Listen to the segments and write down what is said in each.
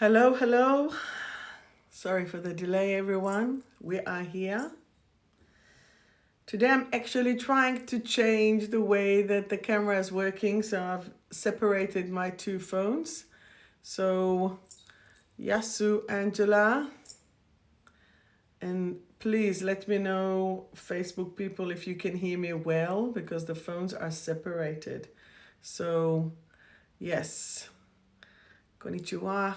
Hello, hello. Sorry for the delay, everyone. We are here. Today I'm actually trying to change the way that the camera is working, so I've separated my two phones. So, Yasu, Angela, and please let me know, Facebook people, if you can hear me well, because the phones are separated. So, yes. Konnichiwa.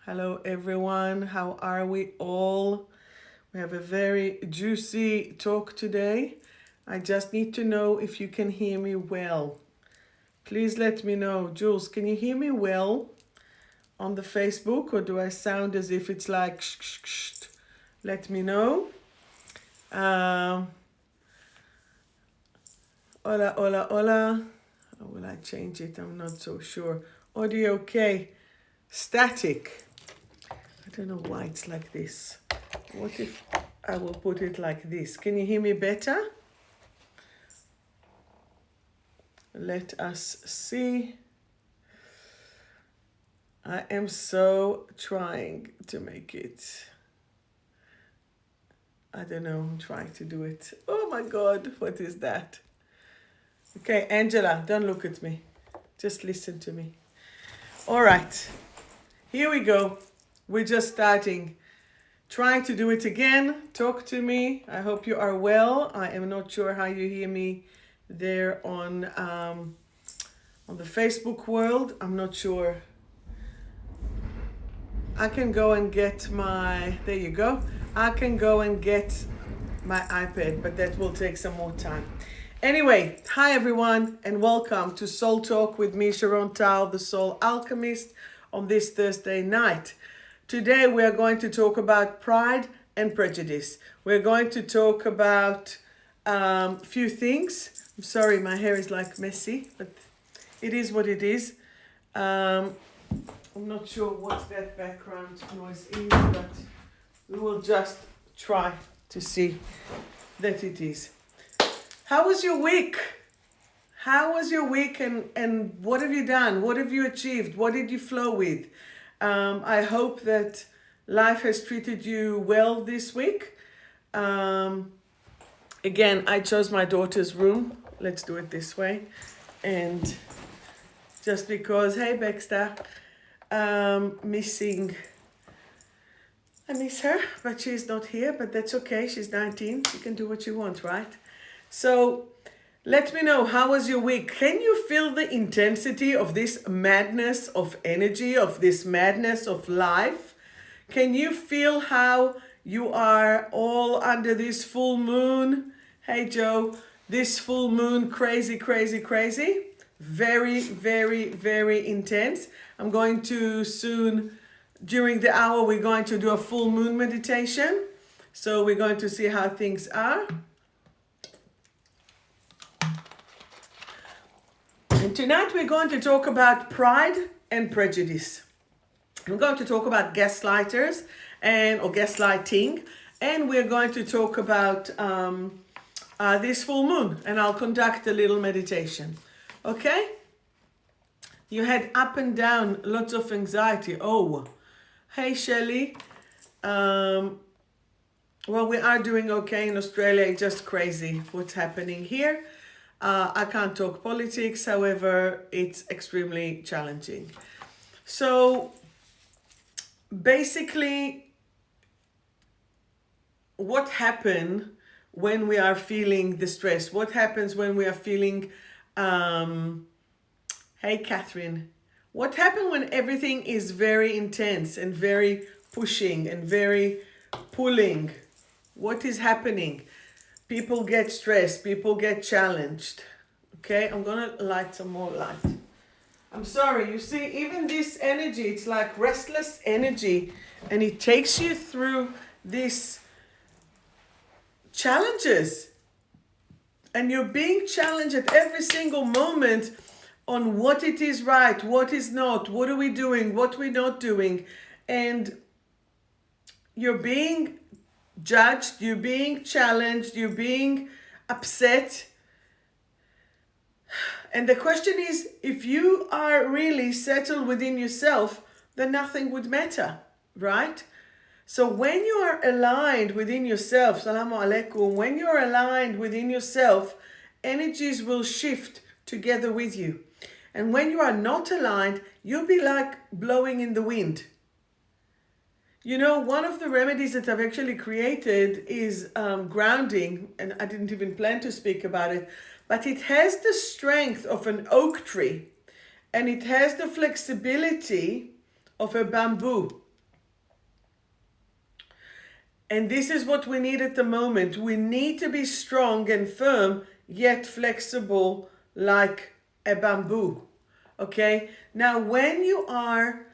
Hello, everyone. How are we all? We have a very juicy talk today. I just need to know if you can hear me well. Please let me know. Jules, can you hear me well on the Facebook, or do I sound as if it's like shh, shh, shh? Let me know. Hola, hola, hola. How will I change it? I'm not so sure. Audio okay. Static. I don't know why it's like this. What if I will put it like this? Can you hear me better? Let us see. I am so trying to make it. I don't know, I'm trying to do it. Oh my God, what is that? Okay, Angela, don't look at me. Just listen to me. All right, here we go. We're just starting. Trying to do it again. Talk to me. I hope you are well. I am not sure how you hear me there on the Facebook world. I'm not sure. I can go and get my, there you go. I can go and get my iPad, but that will take some more time. Anyway, hi everyone, and welcome to Soul Talk with me, Sharon, the Soul Alchemist, on this Thursday night. Today we are going to talk about pride and prejudice. We're going to talk about a few things. I'm sorry, my hair is like messy, but it is what it is. I'm not sure what that background noise is, but we will just try to see that it is. How was your week? How was your week, and what have you done? What have you achieved? What did you flow with? I hope that life has treated you well this week. Again, I chose my daughter's room. Let's do it this way. And just because, hey Baxter, I miss her, but she's not here, but that's okay. She's 19. She can do what she wants, right? So let me know, how was your week? Can you feel the intensity of this madness of energy, of this madness of life? Can you feel how you are all under this full moon? Hey Joe, this full moon, crazy, crazy, crazy. Very, very, very intense. I'm going to soon, during the hour, we're going to do a full moon meditation. So we're going to see how things are. And tonight we're going to talk about pride and prejudice. We're going to talk about gaslighters or gaslighting, and we're going to talk about this full moon, and I'll conduct a little meditation. Okay? You had up and down, lots of anxiety. Oh, hey Shelley. Well, we are doing okay in Australia. It's just crazy what's happening here. I can't talk politics, however, it's extremely challenging. So basically, what happens when we are feeling the stress? What happens when we are feeling, hey Catherine, what happens when everything is very intense and very pushing and very pulling? What is happening? People get stressed, people get challenged. Okay, I'm gonna light some more light. I'm sorry, you see, even this energy, it's like restless energy, and it takes you through these challenges. And you're being challenged at every single moment on what it is right, what is not, what are we doing, what we're not doing. And you're being judged, you're being challenged, you're being upset. And the question is, if you are really settled within yourself, then nothing would matter, right? So when you are aligned within yourself, Salaam alaikum, when you're aligned within yourself, energies will shift together with you. And when you are not aligned, you'll be like blowing in the wind. You know, one of the remedies that I've actually created is grounding, and I didn't even plan to speak about it, but it has the strength of an oak tree, and it has the flexibility of a bamboo. And this is what we need at the moment. We need to be strong and firm, yet flexible like a bamboo. Okay? Now, when you are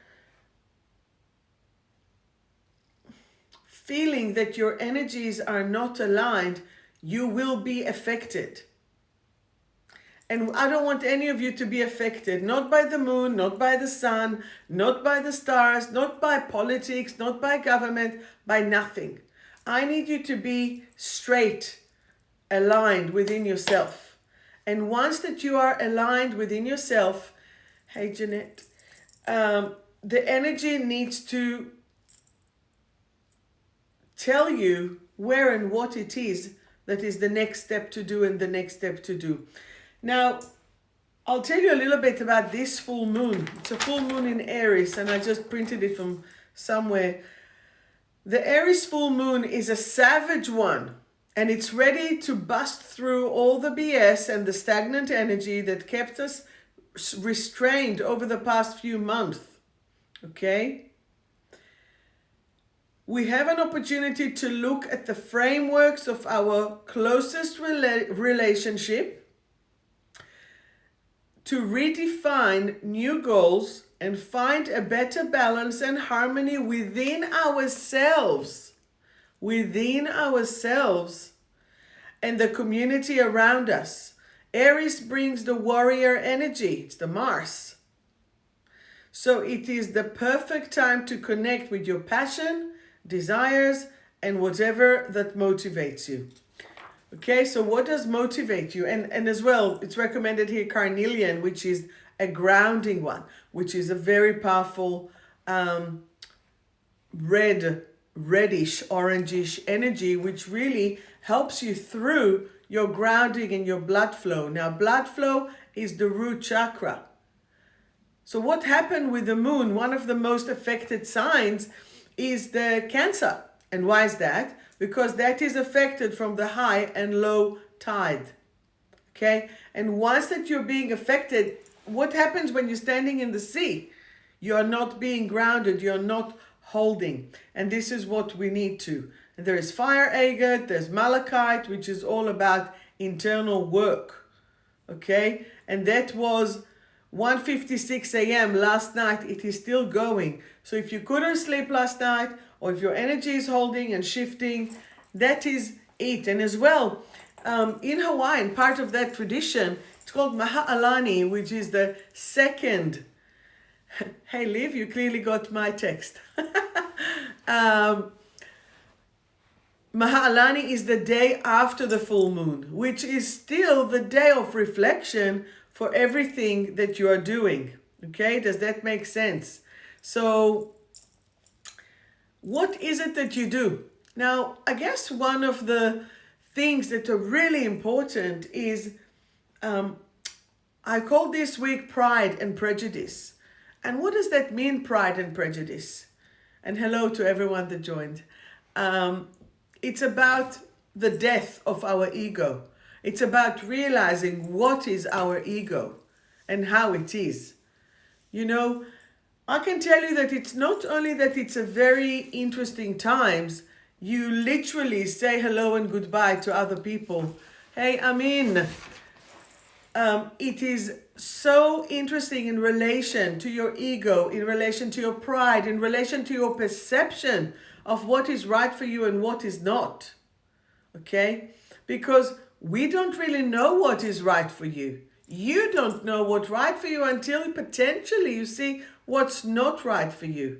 feeling that your energies are not aligned, you will be affected. And I don't want any of you to be affected, not by the moon, not by the sun, not by the stars, not by politics, not by government, by nothing. I need you to be straight, aligned within yourself. And once that you are aligned within yourself, hey Jeanette, the energy needs to tell you where and what it is that is the next step to do and the next step to do. Now, I'll tell you a little bit about this full moon. It's a full moon in Aries, and I just printed it from somewhere. The Aries full moon is a savage one, and it's ready to bust through all the BS and the stagnant energy that kept us restrained over the past few months. Okay? We have an opportunity to look at the frameworks of our closest relationship, to redefine new goals and find a better balance and harmony within ourselves and the community around us. Aries brings the warrior energy. It's the Mars. So it is the perfect time to connect with your passion, desires, and whatever that motivates you. Okay, so what does motivate you? And as well, it's recommended here carnelian, which is a grounding one, which is a very powerful reddish, orangish energy, which really helps you through your grounding and your blood flow. Now, blood flow is the root chakra. So what happened with the moon? One of the most affected signs is the Cancer. And why is that? Because that is affected from the high and low tide. Okay? And once that you're being affected, what happens when you're standing in the sea? You're not being grounded, you're not holding. And this is what we need to. And there is fire agate, there's malachite, which is all about internal work. Okay? And that was 1:56 a.m. last night. It is still going. So if you couldn't sleep last night, or if your energy is holding and shifting, that is it. And as well, in Hawaiian, part of that tradition, it's called Maha'alani, which is the second. Hey, Liv, you clearly got my text. Maha'alani is the day after the full moon, which is still the day of reflection for everything that you are doing. Okay, does that make sense? So what is it that you do? Now, I guess one of the things that are really important is, I call this week Pride and Prejudice. And what does that mean, Pride and Prejudice? And hello to everyone that joined. It's about the death of our ego. It's about realizing what is our ego and how it is. You know, I can tell you that it's not only that it's a very interesting times, you literally say hello and goodbye to other people. Hey, I'm in. It is so interesting in relation to your ego, in relation to your pride, in relation to your perception of what is right for you and what is not. Okay? Because we don't really know what is right for you. You don't know what's right for you until potentially you see what's not right for you.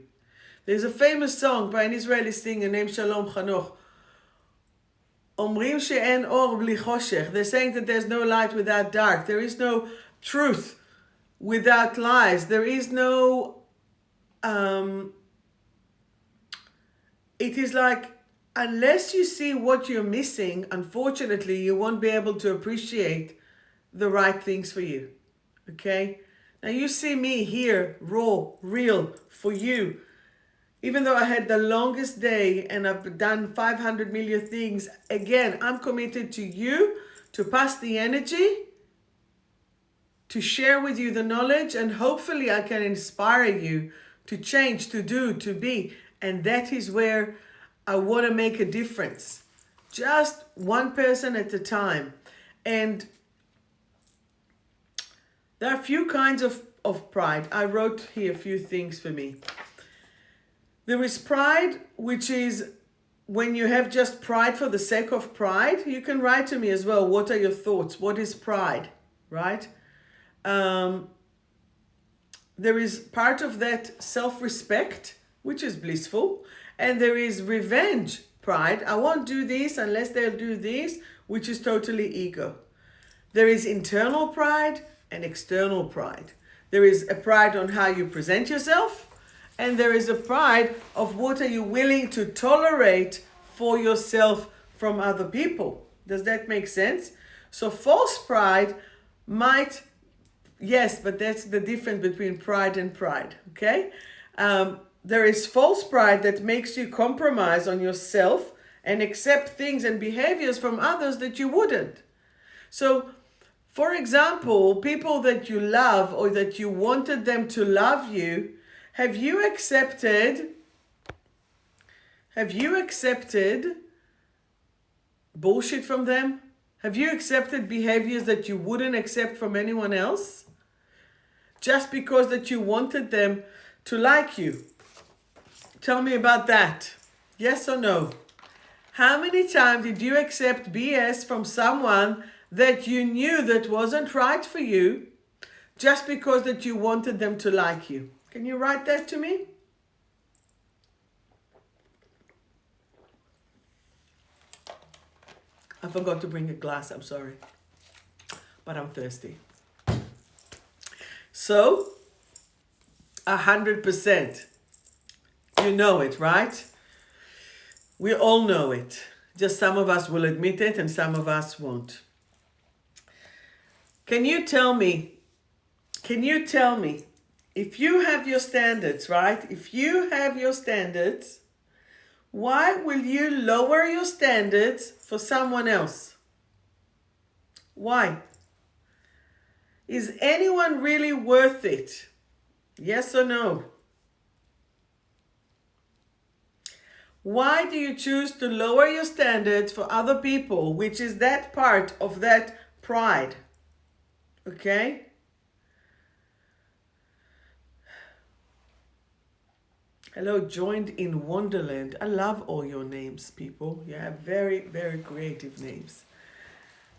There's a famous song by an Israeli singer named Shalom Chanoch. Omrim she'en or bli choshech. They're saying that there's no light without dark. There is no truth without lies. There is no it is like, unless you see what you're missing, unfortunately, you won't be able to appreciate the right things for you. Okay? Now you see me here, raw, real, for you. Even though I had the longest day and I've done 500 million things, again, I'm committed to you, to pass the energy, to share with you the knowledge, and hopefully I can inspire you to change, to do, to be. And that is where I want to make a difference. Just one person at a time. And there are a few kinds of pride. I wrote here a few things for me. There is pride, which is when you have just pride for the sake of pride. You can write to me as well. What are your thoughts? What is pride? Right? There is part of that self-respect, which is blissful. And there is revenge pride. I won't do this unless they'll do this, which is totally ego. There is internal pride and external pride. There is a pride on how you present yourself. And there is a pride of what are you willing to tolerate for yourself from other people. Does that make sense? So false pride might, yes, but that's the difference between pride and pride, okay? There is false pride that makes you compromise on yourself and accept things and behaviors from others that you wouldn't. So, for example, people that you love or that you wanted them to love you, have you accepted bullshit from them? Have you accepted behaviors that you wouldn't accept from anyone else? Just because that you wanted them to like you? Tell me about that. Yes or no? How many times did you accept BS from someone that you knew that wasn't right for you just because that you wanted them to like you? Can you write that to me? I forgot to bring a glass, I'm sorry. But I'm thirsty. So, 100%. You know it, right? We all know it. Just some of us will admit it and some of us won't. Can you tell me, if you have your standards, right? If you have your standards, why will you lower your standards for someone else? Why? Is anyone really worth it? Yes or no? Why do you choose to lower your standards for other people, which is that part of that pride? Okay? Hello, joined in Wonderland. I love all your names, people. You have very, very creative names.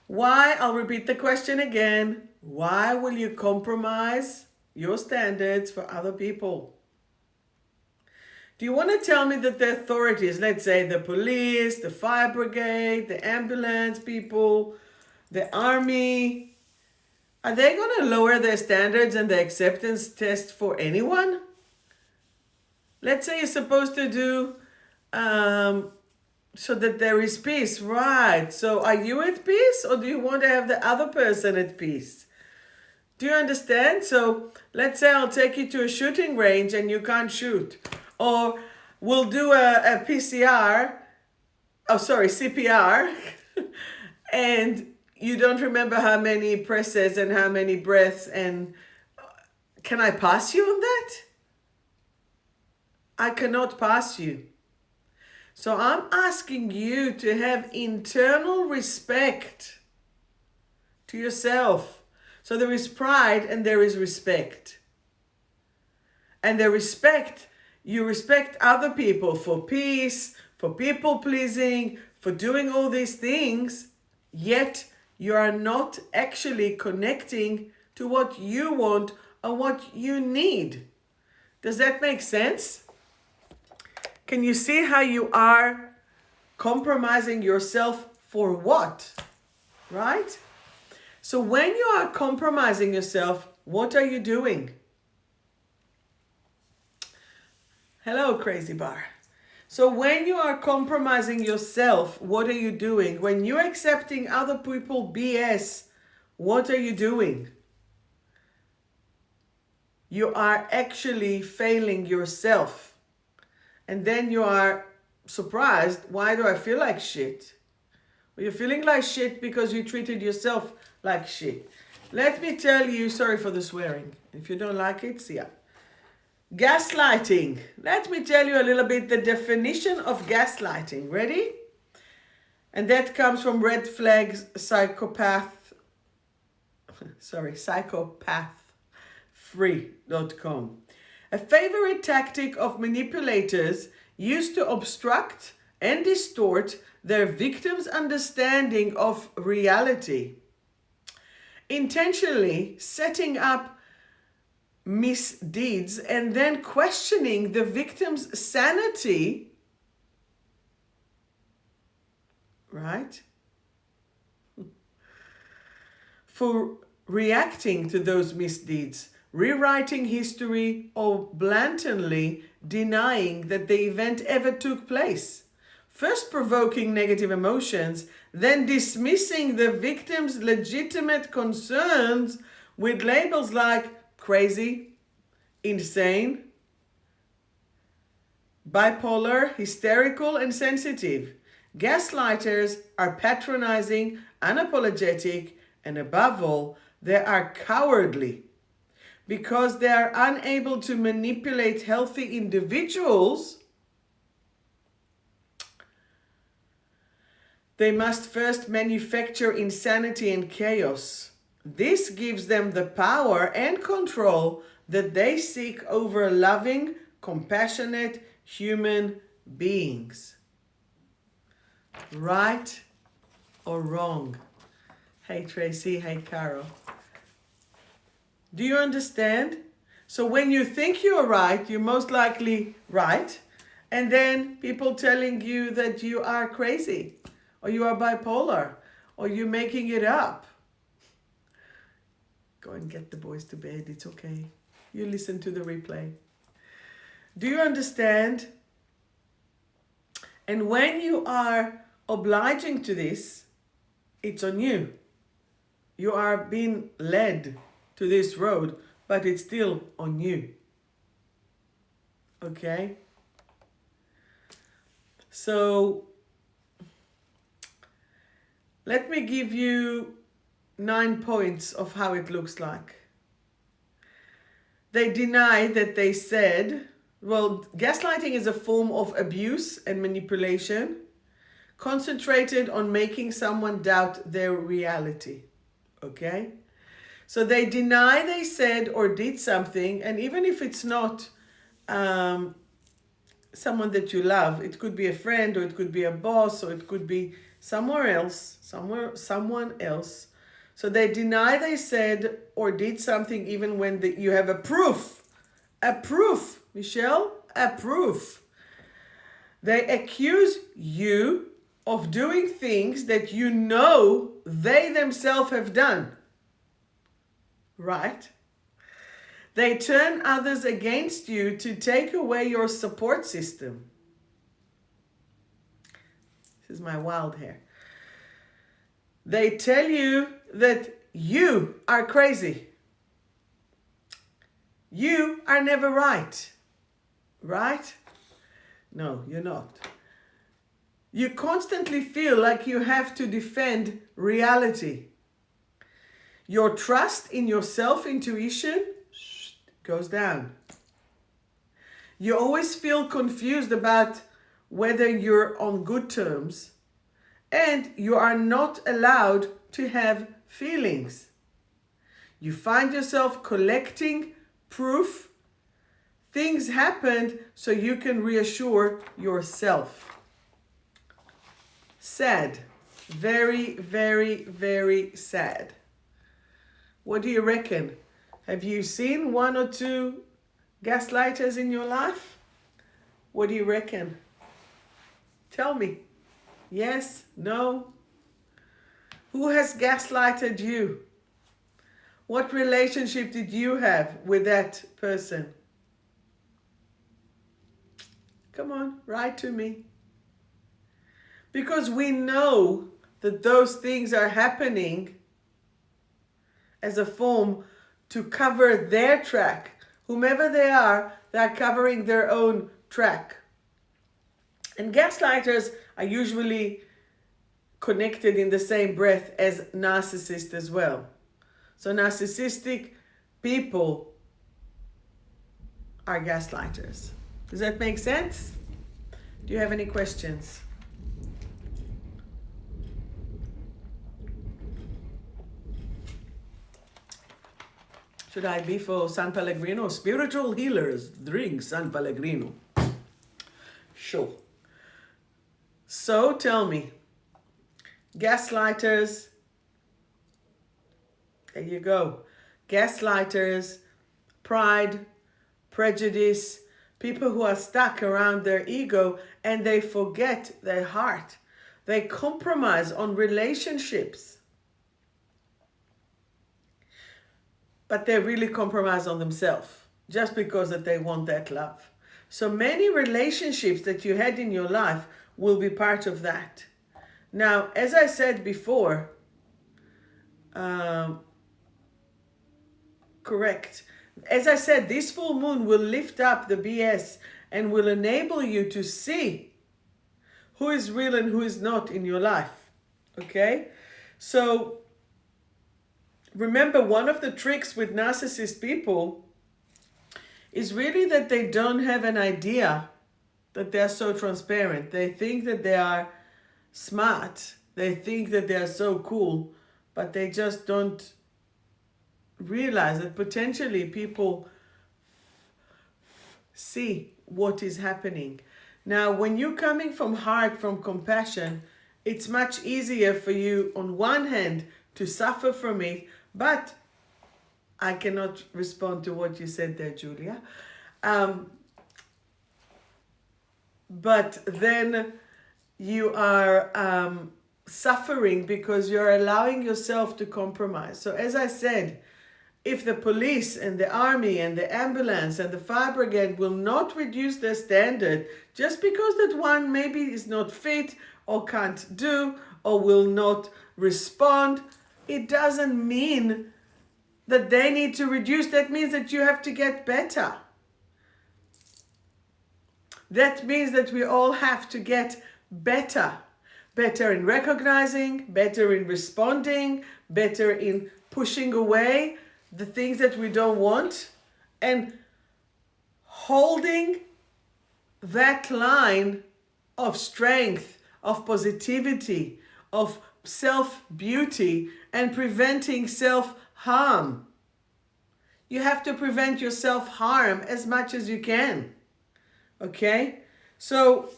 Why? I'll repeat the question again. Why will you compromise your standards for other people? Do you want to tell me that the authorities, let's say the police, the fire brigade, the ambulance people, the army, are they going to lower their standards and the acceptance test for anyone? Let's say you're supposed to do so that there is peace, right? So are you at peace or do you want to have the other person at peace? Do you understand? So let's say I'll take you to a shooting range and you can't shoot. Or we'll do a CPR, and you don't remember how many presses and how many breaths, and can I pass you on that? I cannot pass you. So I'm asking you to have internal respect to yourself. So there is pride and there is respect. And the respect, you respect other people for peace, for people pleasing, for doing all these things, yet you are not actually connecting to what you want or what you need. Does that make sense? Can you see how you are compromising yourself for what? Right? So when you are compromising yourself, what are you doing? Hello, Crazy Bar. So when you are compromising yourself, what are you doing? When you're accepting other people BS, what are you doing? You are actually failing yourself. And then you are surprised, why do I feel like shit? Well, you're feeling like shit because you treated yourself like shit. Let me tell you, sorry for the swearing. If you don't like it, see ya. Gaslighting. Let me tell you a little bit the definition of gaslighting. Ready? And that comes from Red Flags psychopathfree.com. A favorite tactic of manipulators used to obstruct and distort their victims' understanding of reality. Intentionally setting up misdeeds and then questioning the victim's sanity, right? For reacting to those misdeeds, rewriting history, or blatantly denying that the event ever took place. First provoking negative emotions, then dismissing the victim's legitimate concerns with labels like crazy, insane, bipolar, hysterical, and sensitive. Gaslighters are patronizing, unapologetic, and above all, they are cowardly because they are unable to manipulate healthy individuals. They must first manufacture insanity and chaos. This gives them the power and control that they seek over loving, compassionate human beings. Right or wrong? Hey Tracy, hey Carol. Do you understand? So when you think you're right, you're most likely right. And then people telling you that you are crazy, or you are bipolar, or you're making it up. Go and get the boys to bed, it's okay. You listen to the replay. Do you understand? And when you are obliging to this, it's on you. You are being led to this road, but it's still on you. Okay? So, let me give you 9 points of how it looks like. They deny that they said, well, gaslighting is a form of abuse and manipulation concentrated on making someone doubt their reality. Okay? So they deny they said or did something, and even if it's not someone that you love, it could be a friend, or it could be a boss, or it could be someone else. So they deny they said or did something even when you have a proof. Michelle, a proof. They accuse you of doing things that you know they themselves have done. Right? They turn others against you to take away your support system. This is my wild hair. They tell you that you are crazy. You are never right. Right? No, you're not. You constantly feel like you have to defend reality. Your trust in your self-intuition goes down. You always feel confused about whether you're on good terms, and you are not allowed to have feelings. You find yourself collecting proof things happened so you can reassure yourself. Sad. Very, very, very sad. What do you reckon? Have you seen 1 or 2 gaslighters in your life? What do you reckon? Tell me. Yes? No? Who has gaslighted you? What relationship did you have with that person? Come on, write to me. Because we know that those things are happening as a form to cover their track. Whomever they are covering their own track. And gaslighters are usually connected in the same breath as narcissists as well. So narcissistic people are gaslighters. Does that make sense? Do you have any questions? Should I be for San Pellegrino? Spiritual healers drink San Pellegrino. Sure. So tell me, gaslighters, there you go. Gaslighters, pride, prejudice, people who are stuck around their ego and they forget their heart. They compromise on relationships. But they really compromise on themselves just because that they want that love. So many relationships that you had in your life will be part of that. Now, as I said before, correct. As I said, this full moon will lift up the BS and will enable you to see who is real and who is not in your life. Okay? So remember, one of the tricks with narcissist people is really that they don't have an idea that they're so transparent. They think that they are smart. They think that they are so cool, but they just don't realize that potentially people see what is happening. Now, when you're coming from heart, from compassion, it's much easier for you, on one hand, to suffer from it, but I cannot respond to what you said there, Julia. But then you are suffering because you're allowing yourself to compromise. So as I said, if the police and the army and the ambulance and the fire brigade will not reduce their standard just because that one maybe is not fit or can't do or will not respond, it doesn't mean that they need to reduce. That means that you have to get better. That means that we all have to get better. Better in recognizing, better in responding, better in pushing away the things that we don't want, and holding that line of strength, of positivity, of self-beauty, and preventing self-harm. You have to prevent your self-harm as much as you can. Okay? So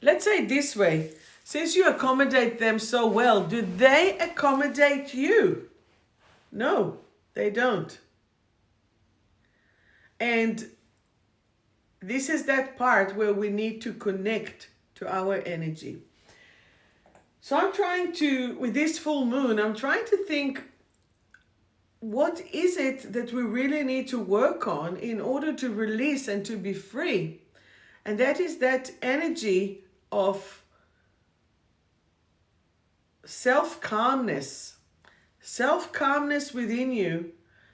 let's say it this way. Since you accommodate them so well, do they accommodate you? No, they don't. And this is that part where we need to connect to our energy. So I'm trying to, with this full moon, I'm trying to think, what is it that we really need to work on in order to release and to be free? And that is that energy of self-calmness. Self-calmness within you,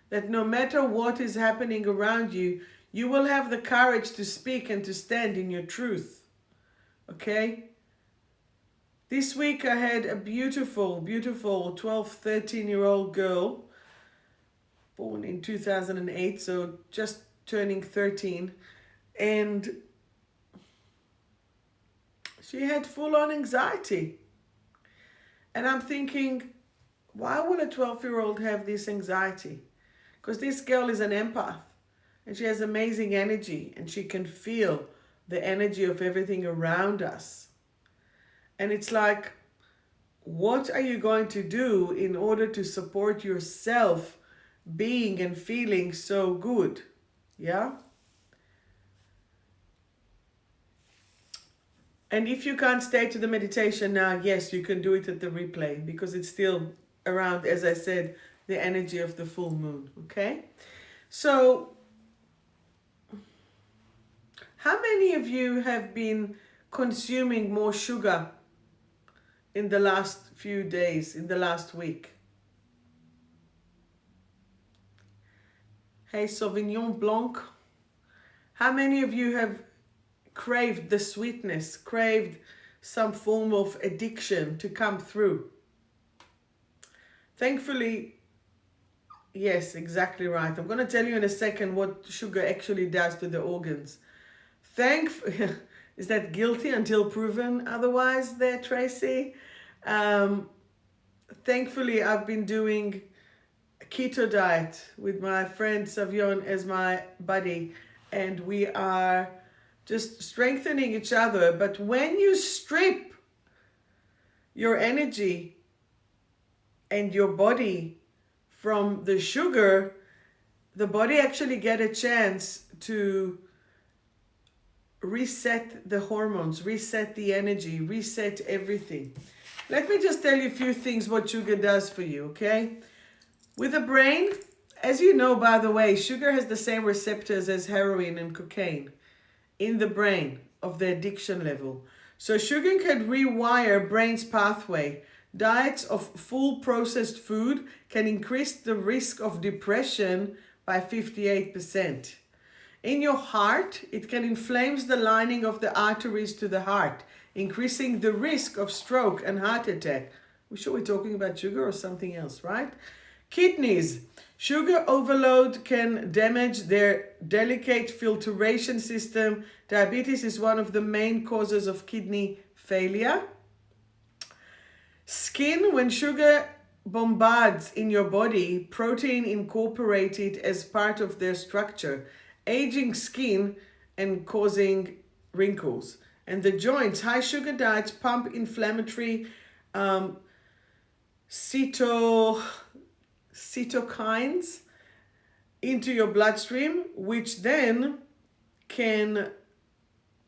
that no matter what is happening around you, you will have the courage to speak and to stand in your truth. Okay? This week I had a beautiful, beautiful 12, 13-year-old girl, born in 2008, so just turning 13, and she had full-on anxiety. And I'm thinking, why would a 12-year-old have this anxiety? Because this girl is an empath and she has amazing energy and she can feel the energy of everything around us. And it's like, what are you going to do in order to support yourself being and feeling so good? Yeah? And if you can't stay to the meditation now, yes, you can do it at the replay because it's still around, as I said, the energy of the full moon, okay? So, How many of you have been consuming more sugar in the last few days, in the last week? Hey, Sauvignon Blanc. How many of you have craved the sweetness, craved some form of addiction to come through? Thankfully, yes, exactly right. I'm going to tell you in a second what sugar actually does to the organs. Is that guilty until proven otherwise there, Tracy? Thankfully, I've been doing a keto diet with my friend Savion as my buddy, and we are just strengthening each other. But when you strip your energy and your body from the sugar, the body actually get a chance to reset the hormones, reset the energy, reset everything. Let me just tell you a few things what sugar does for you, okay? With the brain, as you know, by the way, sugar has the same receptors as heroin and cocaine in the brain of the addiction level. So sugar can rewire brain's pathway. Diets of full processed food can increase the risk of depression by 58%. In your heart, it can inflame the lining of the arteries to the heart, increasing the risk of stroke and heart attack. We sure we're talking about sugar or something else, right? Kidneys. Sugar overload can damage their delicate filtration system. Diabetes is one of the main causes of kidney failure. Skin, when sugar bombards in your body, protein incorporated as part of their structure, aging skin and causing wrinkles. And the joints, high sugar diets pump inflammatory cytokines into your bloodstream, which then can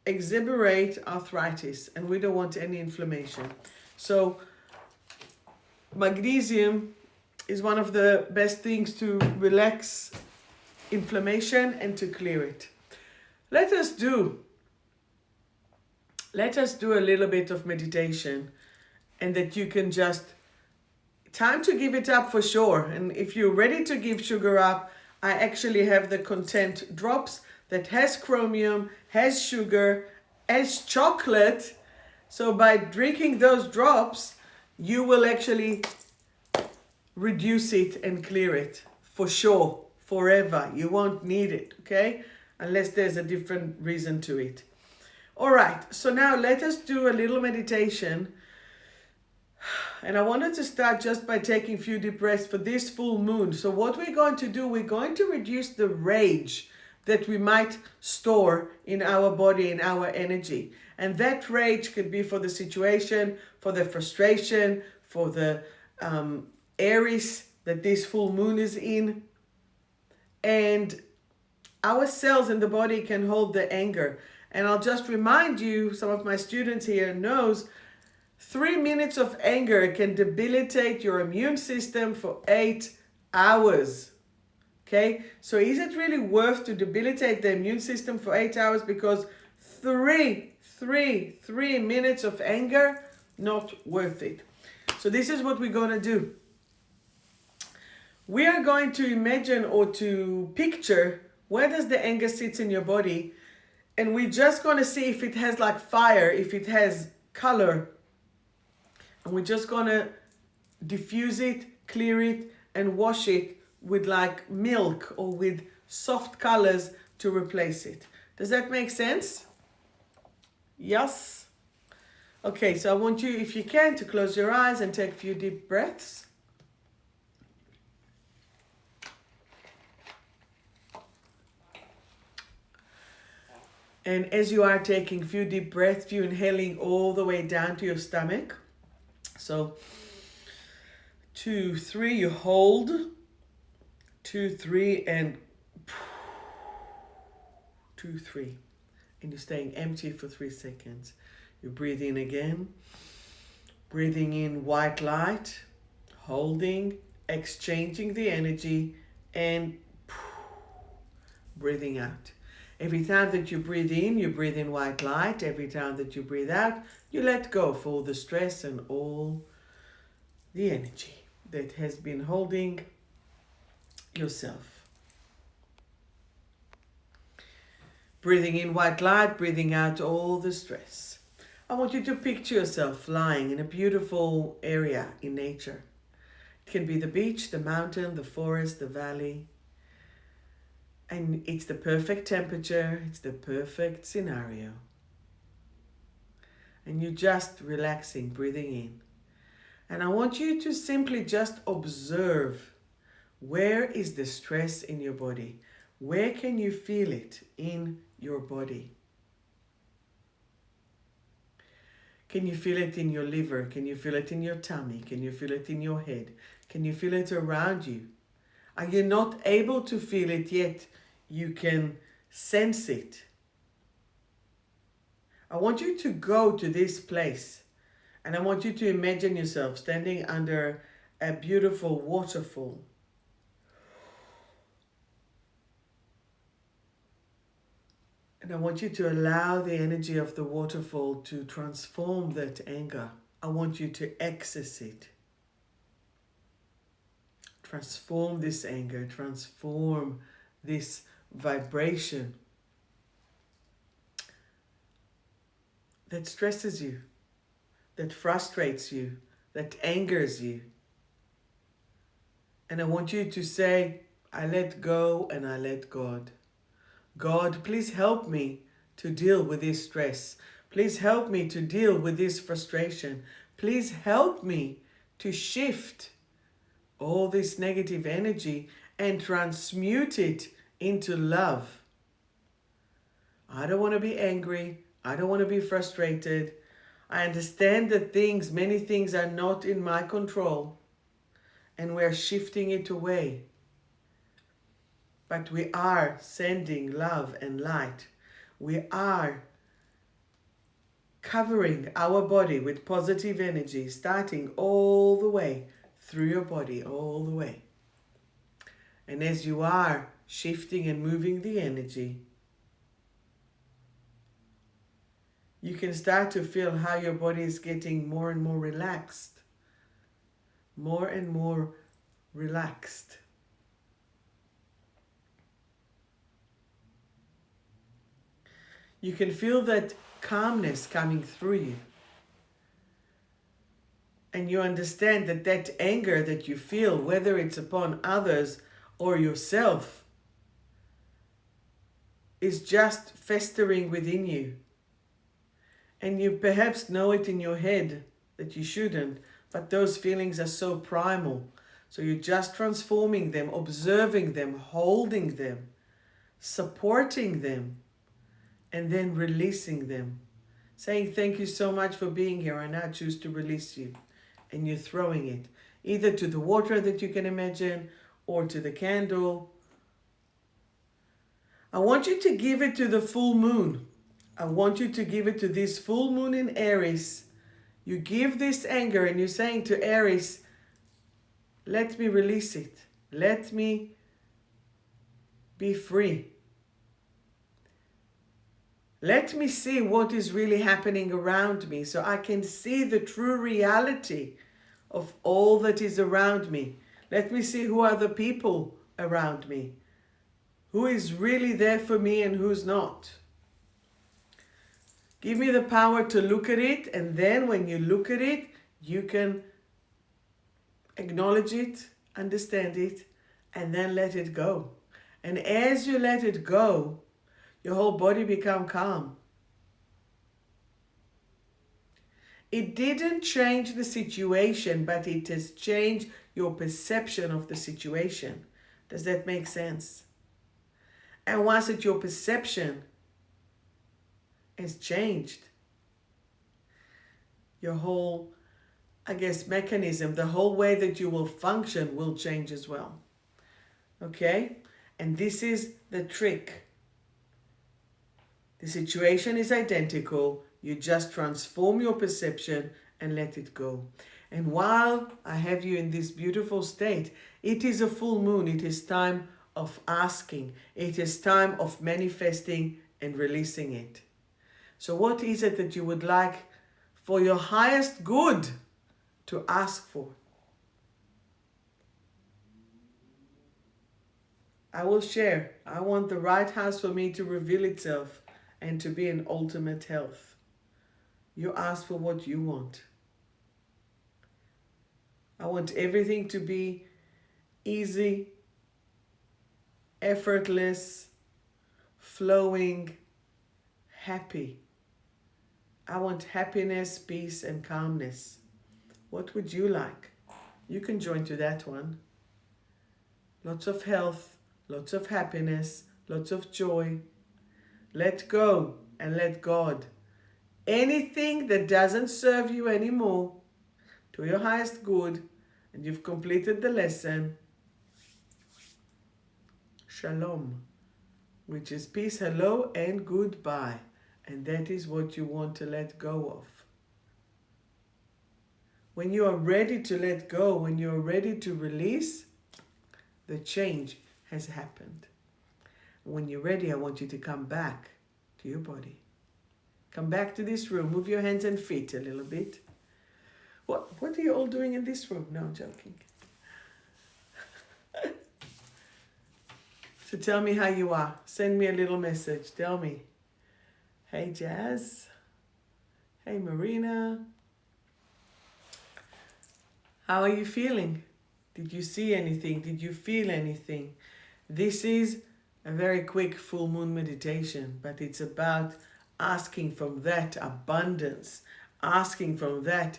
exacerbate arthritis, and we don't want any inflammation. So magnesium is one of the best things to relax inflammation and to clear it. Let us do a little bit of meditation, and that you can just, time to give it up for sure. And if you're ready to give sugar up, I actually have the content drops that has chromium, has sugar, has chocolate. So by drinking those drops, you will actually reduce it and clear it for sure, forever. You won't need it, okay? Unless there's a different reason to it. All right, so now let us do a little meditation. And I wanted to start just by taking a few deep breaths for this full moon. So what we're going to do, we're going to reduce the rage that we might store in our body, in our energy. And that rage could be for the situation, for the frustration, for the Aries that this full moon is in. And our cells in the body can hold the anger. And I'll just remind you, some of my students here knows, 3 minutes of anger can debilitate your immune system for 8 hours. Okay, so is it really worth to debilitate the immune system for 8 hours? Because three minutes of anger, not worth it. So this is what we're going to do. We are going to imagine or to picture where does the anger sits in your body, and we're just going to see if it has like fire, if it has color, and we're just going to diffuse it, clear it, and wash it with like milk or with soft colors to replace it. Does that make sense? Yes? Okay, so I want you, if you can, to close your eyes and take a few deep breaths. And as you are taking a few deep breaths, you're inhaling all the way down to your stomach. So 2, 3, you hold. 2, 3, and 2, 3. And you're staying empty for 3 seconds. You breathe in again. Breathing in white light. Holding, exchanging the energy, and breathing out. Every time that you breathe in white light. Every time that you breathe out, you let go of all the stress and all the energy that has been holding yourself. Breathing in white light, breathing out all the stress. I want you to picture yourself flying in a beautiful area in nature. It can be the beach, the mountain, the forest, the valley. And it's the perfect temperature, it's the perfect scenario. And you're just relaxing, breathing in. And I want you to simply just observe, where is the stress in your body? Where can you feel it in your body? Can you feel it in your liver? Can you feel it in your tummy? Can you feel it in your head? Can you feel it around you? Are you not able to feel it yet? You can sense it. I want you to go to this place, and I want you to imagine yourself standing under a beautiful waterfall. And I want you to allow the energy of the waterfall to transform that anger. I want you to access it. Transform this anger, transform this vibration that stresses you, that frustrates you, that angers you. And I want you to say, I let go and I let God. God, please help me to deal with this stress. Please help me to deal with this frustration. Please help me to shift all this negative energy and transmute it into love. I don't want to be angry. I don't want to be frustrated. I understand that many things are not in my control, and we're shifting it away. But we are sending love and light. We are covering our body with positive energy, starting all the way through your body, all the way. And as you are shifting and moving the energy, you can start to feel how your body is getting more and more relaxed. More and more relaxed. You can feel that calmness coming through you. And you understand that that anger that you feel, whether it's upon others or yourself, is just festering within you. And you perhaps know it in your head that you shouldn't, but those feelings are so primal. So you're just transforming them, observing them, holding them, supporting them, and then releasing them. Saying, thank you so much for being here. I now choose to release you. And you're throwing it either to the water that you can imagine or to the candle. I want you to give it to the full moon. I want you to give it to this full moon in Aries. You give this anger and you're saying to Aries, let me release it. Let me be free. Let me see what is really happening around me so I can see the true reality of all that is around me. Let me see who are the people around me. Who is really there for me and who's not. Give me the power to look at it, and then when you look at it, you can acknowledge it, understand it, and then let it go. And as you let it go, your whole body becomes calm. It didn't change the situation, but it has changed your perception of the situation. Does that make sense? And once that your perception has changed, your whole, mechanism, the whole way that you will function will change as well. Okay? And this is the trick. The situation is identical. You just transform your perception and let it go. And while I have you in this beautiful state, it is a full moon. It is time of asking. It is time of manifesting and releasing it. So what is it that you would like for your highest good to ask for? I will share. I want the right house for me to reveal itself and to be in ultimate health. You ask for what you want. I want everything to be easy, effortless, flowing, happy. I want happiness, peace, and calmness. What would you like? You can join to that one. Lots of health, lots of happiness, lots of joy. Let go and let God. Anything that doesn't serve you anymore, to your highest good, and you've completed the lesson, shalom, which is peace, hello, and goodbye. And that is what you want to let go of. When you are ready to let go, when you are ready to release, the change has happened. When you're ready, I want you to come back to your body. Come back to this room. Move your hands and feet a little bit. What are you all doing in this room? No, I'm joking. So tell me how you are. Send me a little message. Tell me. Hey, Jazz. Hey, Marina. How are you feeling? Did you see anything? Did you feel anything? This is a very quick full moon meditation, but it's about asking from that abundance, asking from that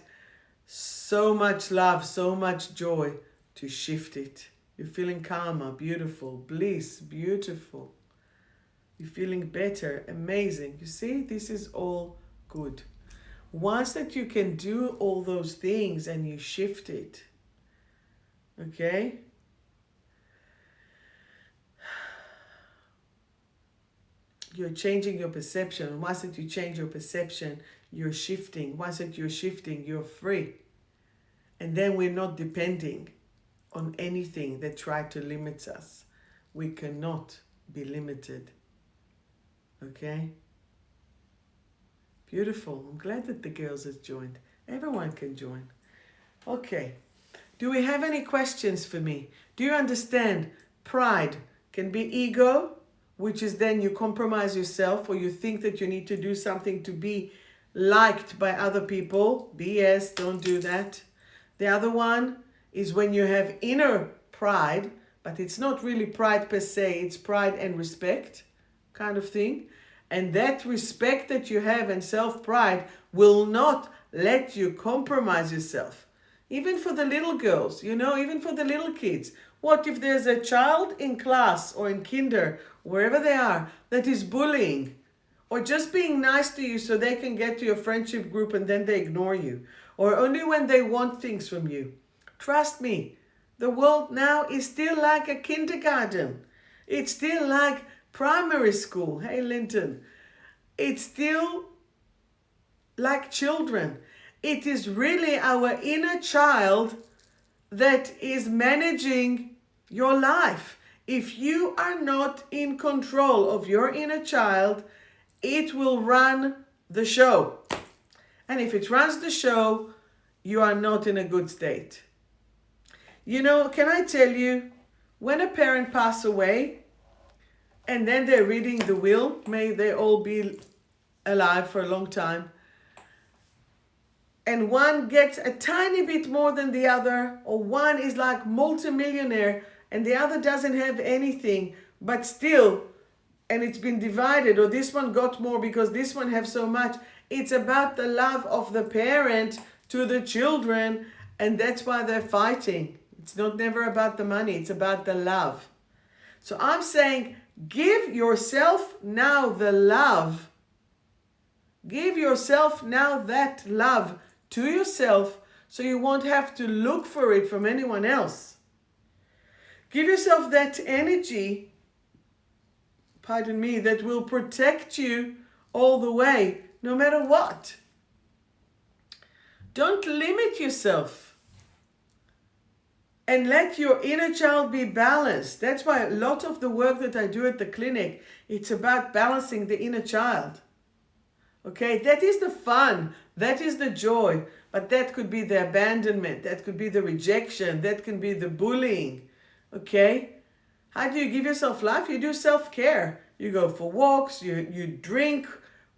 so much love, so much joy to shift it. You're feeling calmer, beautiful, bliss, beautiful. You're feeling better, amazing. You see, this is all good. Once that you can do all those things and you shift it, okay? You're changing your perception. Once that you change your perception, you're shifting. Once that you're shifting, you're free. And then we're not depending on anything that tried to limit us. We cannot be limited. Okay? Beautiful. I'm glad that the girls have joined. Everyone can join. Okay. Do we have any questions for me? Do you understand? Pride can be ego, which is then you compromise yourself or you think that you need to do something to be liked by other people. BS, don't do that. The other one is when you have inner pride, but it's not really pride per se, it's pride and respect kind of thing. And that respect that you have and self-pride will not let you compromise yourself. Even for the little girls, even for the little kids. What if there's a child in class or in kinder, wherever they are, that is bullying or just being nice to you so they can get to your friendship group and then they ignore you, or only when they want things from you? Trust me, the world now is still like a kindergarten. It's still like primary school. Hey, Linton. It's still like children. It is really our inner child that is managing your life. If you are not in control of your inner child, it will run the show. And if it runs the show, you are not in a good state. Can I tell you, when a parent passes away and then they're reading the will, may they all be alive for a long time, and one gets a tiny bit more than the other, or one is like multimillionaire and the other doesn't have anything, but still, and it's been divided, or this one got more because this one have so much. It's about the love of the parent to the children, and that's why they're fighting. It's not never about the money, it's about the love. So I'm saying, give yourself now the love. Give yourself now that love to yourself so you won't have to look for it from anyone else. Give yourself that energy, pardon me, that will protect you all the way, no matter what. Don't limit yourself. And let your inner child be balanced. That's why a lot of the work that I do at the clinic, it's about balancing the inner child. Okay, that is the fun, that is the joy, but that could be the abandonment, that could be the rejection, that can be the bullying. Okay, how do you give yourself life? You do self-care. You go for walks, you drink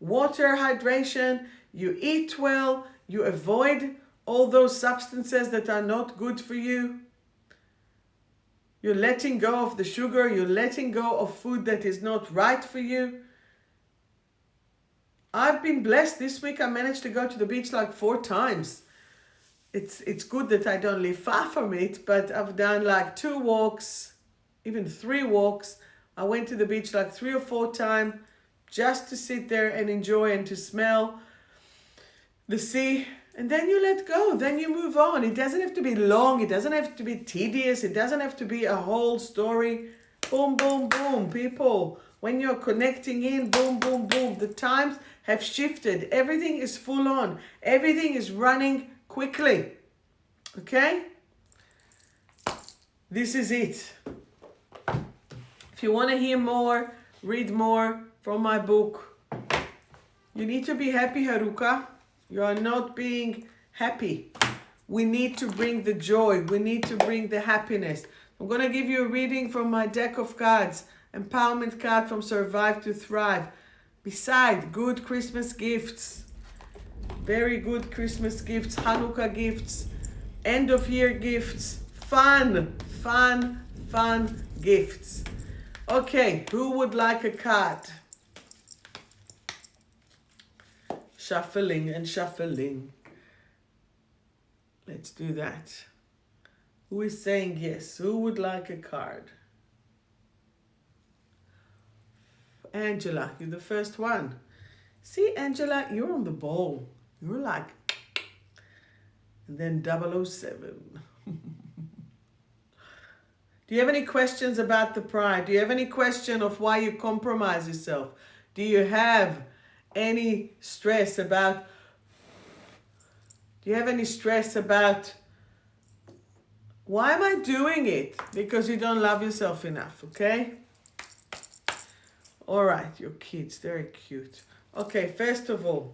water, hydration, you eat well, you avoid all those substances that are not good for you. You're letting go of the sugar, you're letting go of food that is not right for you. I've been blessed. This week I managed to go to the beach like 4 times. It's good that I don't live far from it, but I've done like 2 walks, even 3 walks. I went to the beach like 3 or 4 times just to sit there and enjoy and to smell the sea. And then you let go, then you move on. It doesn't have to be long, it doesn't have to be tedious, it doesn't have to be a whole story. Boom, boom, boom, people. When you're connecting in, boom, boom, boom. The times have shifted. Everything is full on. Everything is running quickly. Okay? This is it. If you want to hear more, read more from my book. You need to be happy, Haruka. You are not being happy. We need to bring the joy. We need to bring the happiness. I'm going to give you a reading from my deck of cards. Empowerment card from Survive to Thrive. Beside good Christmas gifts. Very good Christmas gifts. Hanukkah gifts. End of year gifts. Fun gifts. Okay, who would like a card? Shuffling and shuffling. Let's do that. Who is saying yes? Who would like a card? Angela, you're the first one. See, Angela, you're on the ball. You're like, and then 007. Do you have any questions about the pride? Do you have any question of why you compromise yourself? Do you have any stress about, why am I doing it? Because you don't love yourself enough, okay? All right, your kids, very cute. Okay, first of all,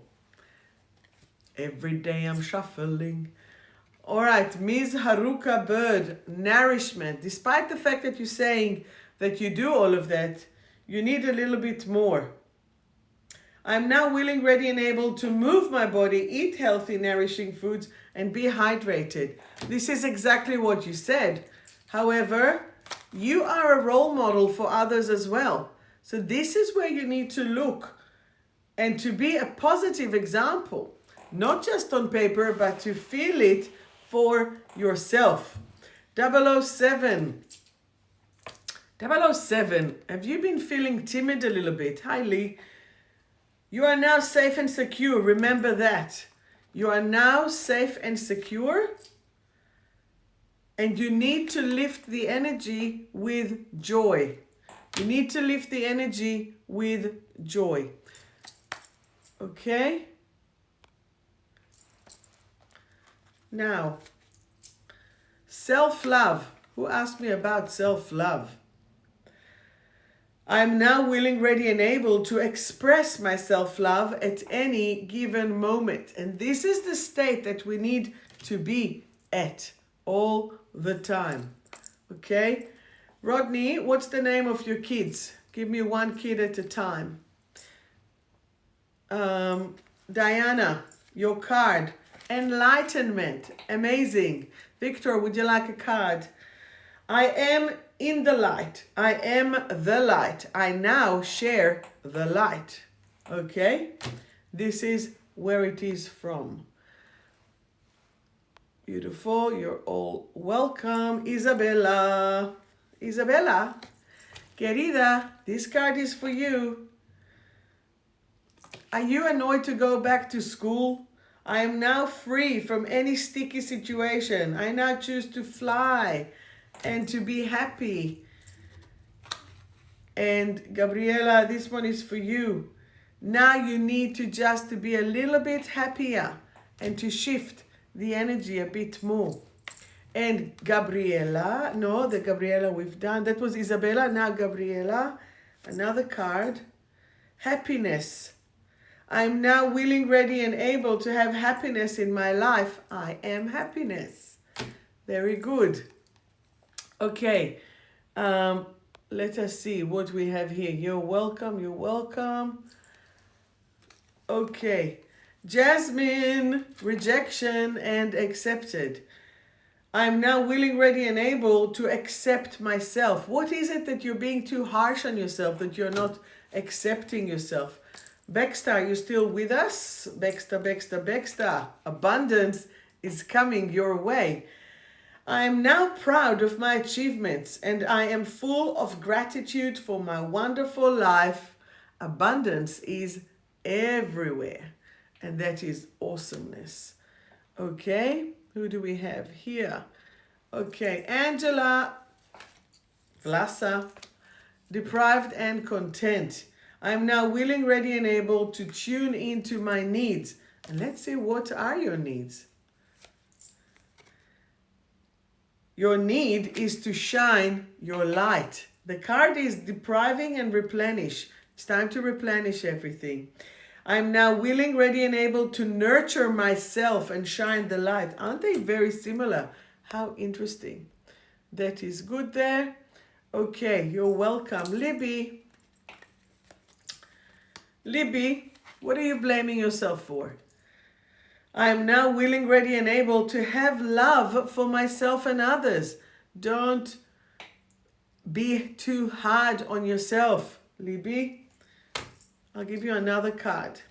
every day I'm shuffling. All right, Ms. Haruka Bird, nourishment. Despite the fact that you're saying that you do all of that, you need a little bit more. I'm now willing, ready, and able to move my body, eat healthy, nourishing foods, and be hydrated. This is exactly what you said. However, you are a role model for others as well. So this is where you need to look and to be a positive example, not just on paper, but to feel it for yourself. 007. 007, have you been feeling timid a little bit? Hi, Lee. You are now safe and secure. Remember that. You are now safe and secure. And you need to lift the energy with joy. You need to lift the energy with joy. Okay? Now, self-love. Who asked me about self-love? I'm now willing, ready, and able to express my self-love at any given moment. And this is the state that we need to be at all the time. Okay? Rodney, what's the name of your kids? Give me one kid at a time. Diana, your card. Enlightenment. Amazing. Victor, would you like a card? I am in the light. I am the light. I now share the light. Okay? This is where it is from. Beautiful. You're all welcome. Isabella. Isabella, querida, this card is for you. Are you annoyed to go back to school? I am now free from any sticky situation. I now choose to fly and to be happy. And Gabriela, this one is for you. Now you need to just to be a little bit happier and to shift the energy a bit more. And Gabriela, no, the Gabriela we've done. That was Isabella, now Gabriela. Another card. Happiness. I'm now willing, ready, and able to have happiness in my life. I am happiness. Very good. Okay. Let us see what we have here. You're welcome. You're welcome. Okay. Jasmine, rejection and accepted. I'm now willing, ready, and able to accept myself. What is it that you're being too harsh on yourself, that you're not accepting yourself? Baxter, are you still with us? Baxter, Baxter, Baxter. Abundance is coming your way. I am now proud of my achievements and I am full of gratitude for my wonderful life. Abundance is everywhere. And that is awesomeness. Okay, who do we have here? Okay, Angela Vlasa, deprived and content. I am now willing, ready, and able to tune into my needs. And let's see, what are your needs? Your need is to shine your light. The card is depriving and replenish. It's time to replenish everything. I'm now willing, ready, and able to nurture myself and shine the light. Aren't they very similar? How interesting. That is good there. Okay, you're welcome. Libby. Libby, what are you blaming yourself for? I am now willing, ready, and able to have love for myself and others. Don't be too hard on yourself, Libby. I'll give you another card.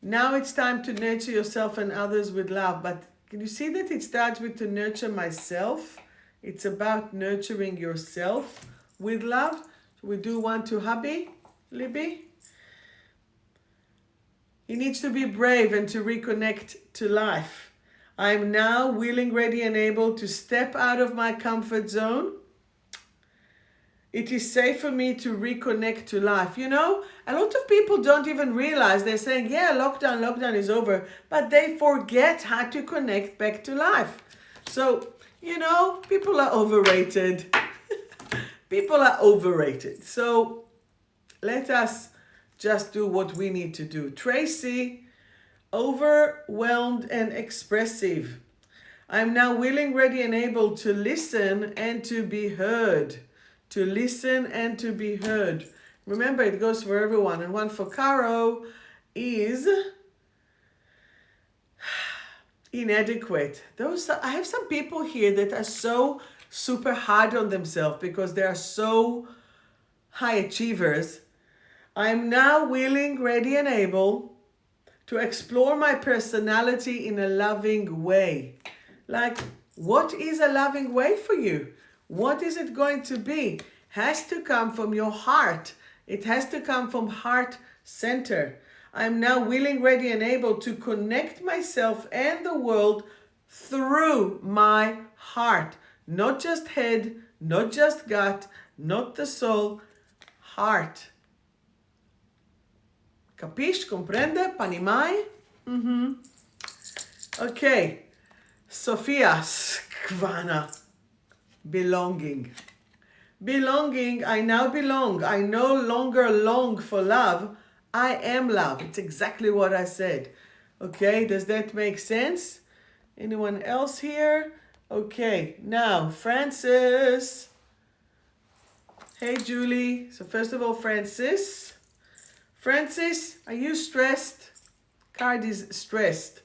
Now it's time to nurture yourself and others with love. But can you see that it starts with to nurture myself? It's about nurturing yourself with love. So we do one to hubby, Libby. He needs to be brave and to reconnect to life. I am now willing, ready, and able to step out of my comfort zone. It is safe for me to reconnect to life. You know, a lot of people don't even realize, they're saying, yeah, lockdown is over, but they forget how to connect back to life. So, you know, people are overrated. People are overrated. So let us just do what we need to do. Tracy, overwhelmed and expressive. I'm now willing, ready, and able to listen and to be heard. To listen and to be heard. Remember, it goes for everyone. And one for Caro is inadequate. I have some people here that are so super hard on themselves because they are so high achievers. I'm now willing, ready, and able to explore my personality in a loving way. Like, what is a loving way for you? What is it going to be? Has to come from your heart. It has to come from heart center. I'm now willing, ready, and able to connect myself and the world through my heart. Not just head, not just gut, not the soul, heart. Capisce? Comprende? Panimai? Okay. Sophia Skvana. Belonging. Belonging, I now belong. I no longer long for love. I am love. It's exactly what I said. Okay, does that make sense? Anyone else here? Okay, now Francis. Hey Julie. So first of all, Francis. Francis, are you stressed? Card is stressed.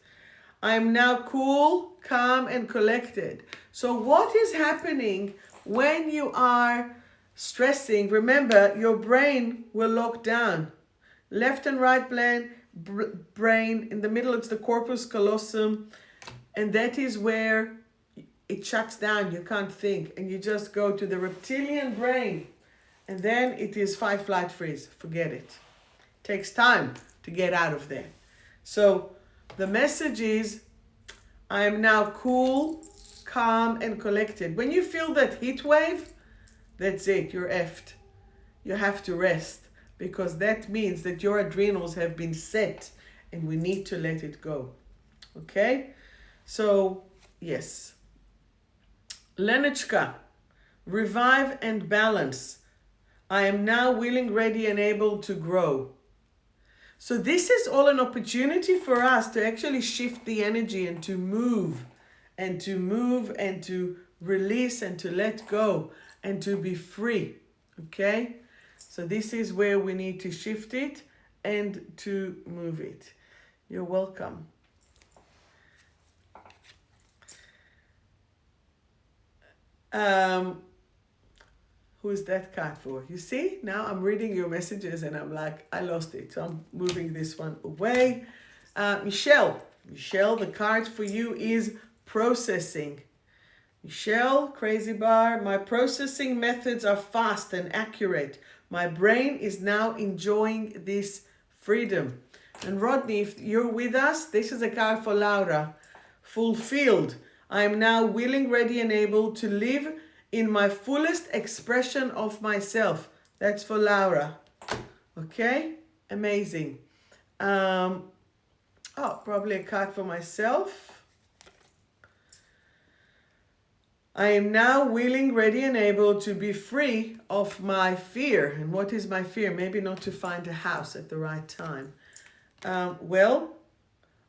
I am now cool, calm, and collected. So what is happening when you are stressing? Remember, your brain will lock down. Left and right brain. In the middle, it's the corpus callosum. And that is where it shuts down. You can't think. And you just go to the reptilian brain. And then it is fight, flight, freeze. Forget it. Takes time to get out of there. So the message is, I am now cool, calm, and collected. When you feel that heat wave, that's it, you're effed. You have to rest because that means that your adrenals have been set and we need to let it go. Okay? So Yes. Lenechka, revive and balance. I am now willing, ready, and able to grow. So this is all an opportunity for us to actually shift the energy and to move and to move and to release and to let go and to be free. Okay? So this is where we need to shift it and to move it. You're welcome. Who is that card for? You see, now I'm reading your messages and I'm like, I lost it. So I'm moving this one away. Michelle, the card for you is processing. Michelle, crazy bar, my processing methods are fast and accurate. My brain is now enjoying this freedom. And Rodney, if you're with us, this is a card for Laura. Fulfilled. I am now willing, ready, and able to live in my fullest expression of myself. That's for Laura. Okay? Amazing. Probably a card for myself. I am now willing, ready, and able to be free of my fear. And what is my fear? Maybe not to find a house at the right time. I will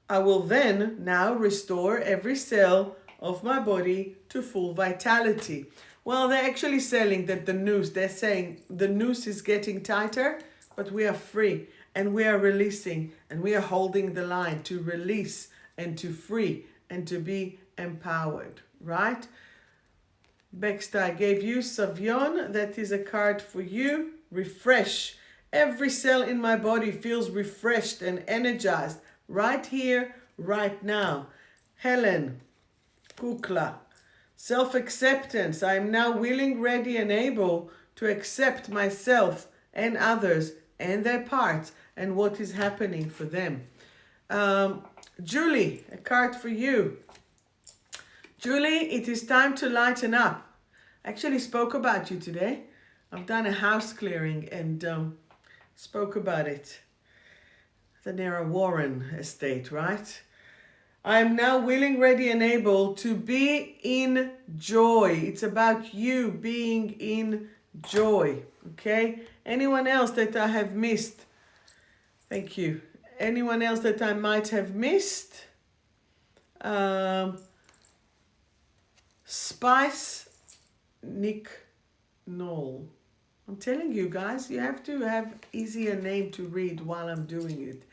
then now restore every cell of my body to full vitality. Well, they're actually selling that they're saying the noose is getting tighter, but we are free and we are releasing and we are holding the line to release and to free and to be empowered, right? Baxter, I gave you Savion. That is a card for you. Refresh. Every cell in my body feels refreshed and energized right here, right now. Helen, Kukla. Self-acceptance. I am now willing, ready, and able to accept myself and others and their parts and what is happening for them. Julie, a card for you. Julie, it is time to lighten up. I actually spoke about you today. I've done a house clearing and spoke about it. The Nera Warren estate, right? I am now willing, ready, and able to be in joy. It's about you being in joy, okay? Anyone else that I have missed? Thank you. Anyone else that I might have missed? Spice Nick Knoll. I'm telling you guys, you have to have easier name to read while I'm doing it.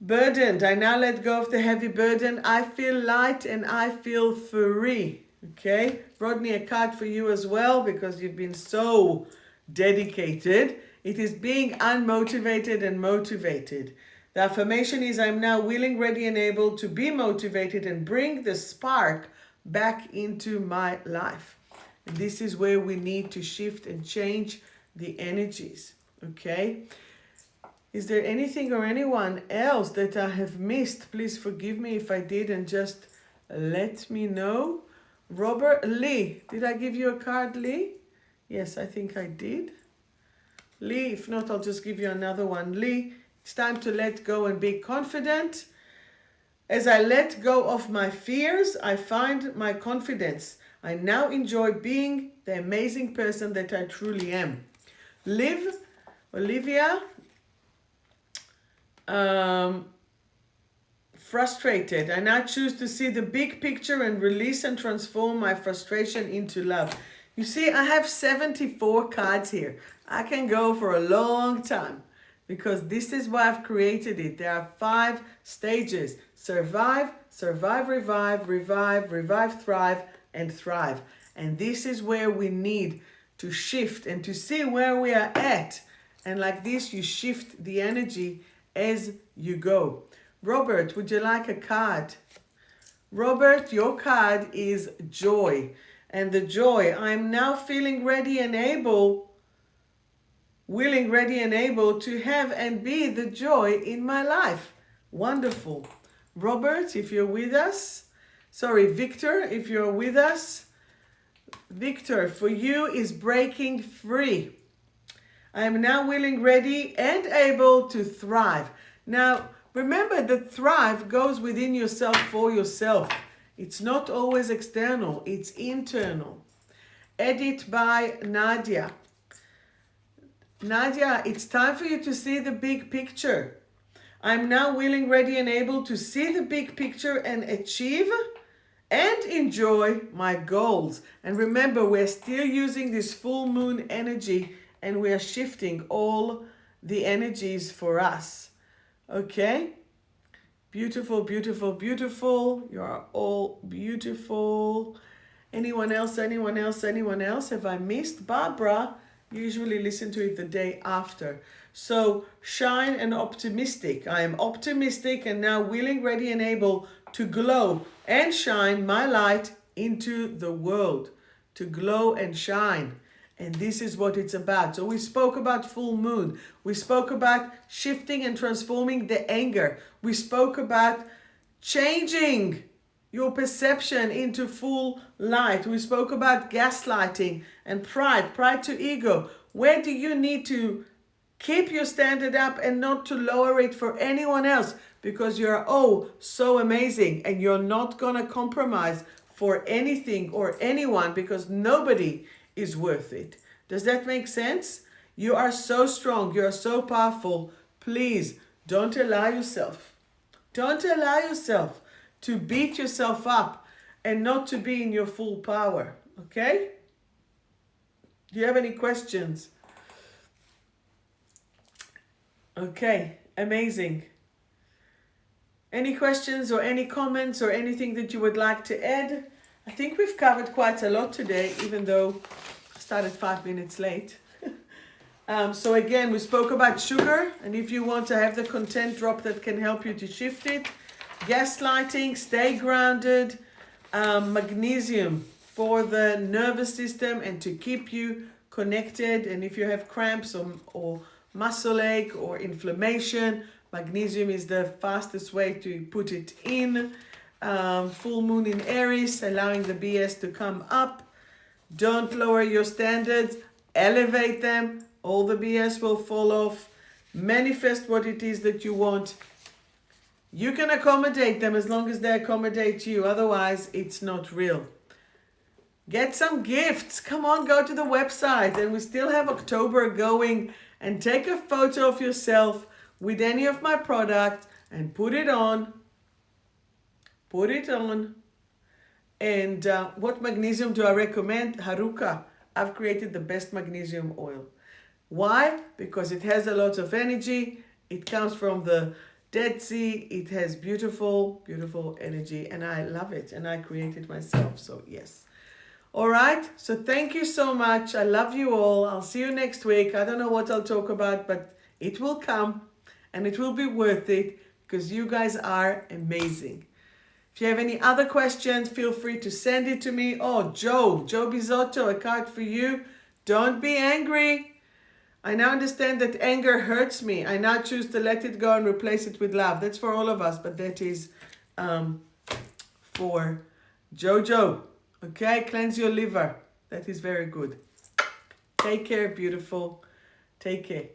Burdened. I now let go of the heavy burden. I feel light and I feel free. Okay. Rodney, a card for you as well because you've been so dedicated. It is being unmotivated and motivated. The affirmation is I'm now willing, ready, and able to be motivated and bring the spark back into my life. And this is where we need to shift and change the energies. Okay. Is there anything or anyone else that I have missed? Please forgive me if I did and just let me know. Robert Lee, did I give you a card, Lee? Yes, I think I did. Lee, if not, I'll just give you another one. Lee, it's time to let go and be confident. As I let go of my fears, I find my confidence. I now enjoy being the amazing person that I truly am. Olivia, frustrated. I now choose to see the big picture and release and transform my frustration into love. You see, I have 74 cards here. I can go for a long time because this is why I've created it. There are 5 stages. Survive, survive, revive, revive, revive, thrive, and thrive. And this is where we need to shift and to see where we are at. And like this, you shift the energy as you go. Robert, would you like a card? Robert, your card is joy. And the joy, I'm now feeling ready and able, willing, ready and able to have and be the joy in my life. Wonderful. Robert, if you're with us, Victor, if you're with us, Victor, for you is breaking free. I am now willing, ready, and able to thrive. Now, remember that thrive goes within yourself for yourself. It's not always external, it's internal. Edit by Nadia. Nadia, it's time for you to see the big picture. I'm now willing, ready, and able to see the big picture and achieve and enjoy my goals. And remember, we're still using this full moon energy and we are shifting all the energies for us. Okay? Beautiful, beautiful, beautiful. You are all beautiful. Anyone else? Anyone else? Anyone else? Have I missed? Barbara, usually listen to it the day after. So, shine and optimistic. I am optimistic and now willing, ready, and able to glow and shine my light into the world. To glow and shine. And this is what it's about. So we spoke about full moon. We spoke about shifting and transforming the anger. We spoke about changing your perception into full light. We spoke about gaslighting and pride to ego. Where do you need to keep your standard up and not to lower it for anyone else? Because you're so amazing and you're not going to compromise for anything or anyone because nobody is worth it. Does that make sense? You are so strong. You are so powerful. Please don't allow yourself. Don't allow yourself to beat yourself up and not to be in your full power. Okay? Do you have any questions? Okay, amazing. Any questions or any comments or anything that you would like to add? I think we've covered quite a lot today, even though I started 5 minutes late. So again, we spoke about sugar, and if you want to have the content drop that can help you to shift it, gaslighting, stay grounded, magnesium for the nervous system and to keep you connected. And if you have cramps or muscle ache or inflammation, magnesium is the fastest way to put it in. Full moon in Aries, allowing the BS to come up. Don't lower your standards, elevate them. All the BS will fall off. Manifest what it is that you want. You can accommodate them as long as they accommodate you. Otherwise, it's not real. Get some gifts. Come on, go to the website. And we still have October going. And take a photo of yourself with any of my product and put it on. Put it on. And what magnesium do I recommend? Haruka. I've created the best magnesium oil. Why? Because it has a lot of energy. It comes from the Dead Sea. It has beautiful, beautiful energy. And I love it. And I create it myself. So yes. All right. So thank you so much. I love you all. I'll see you next week. I don't know what I'll talk about, but it will come. And it will be worth it because you guys are amazing. If you have any other questions, feel free to send it to me. Oh, Joe Bizotto, a card for you. Don't be angry. I now understand that anger hurts me. I now choose to let it go and replace it with love. That's for all of us, but that is for Jojo. Okay, cleanse your liver. That is very good. Take care, beautiful. Take care.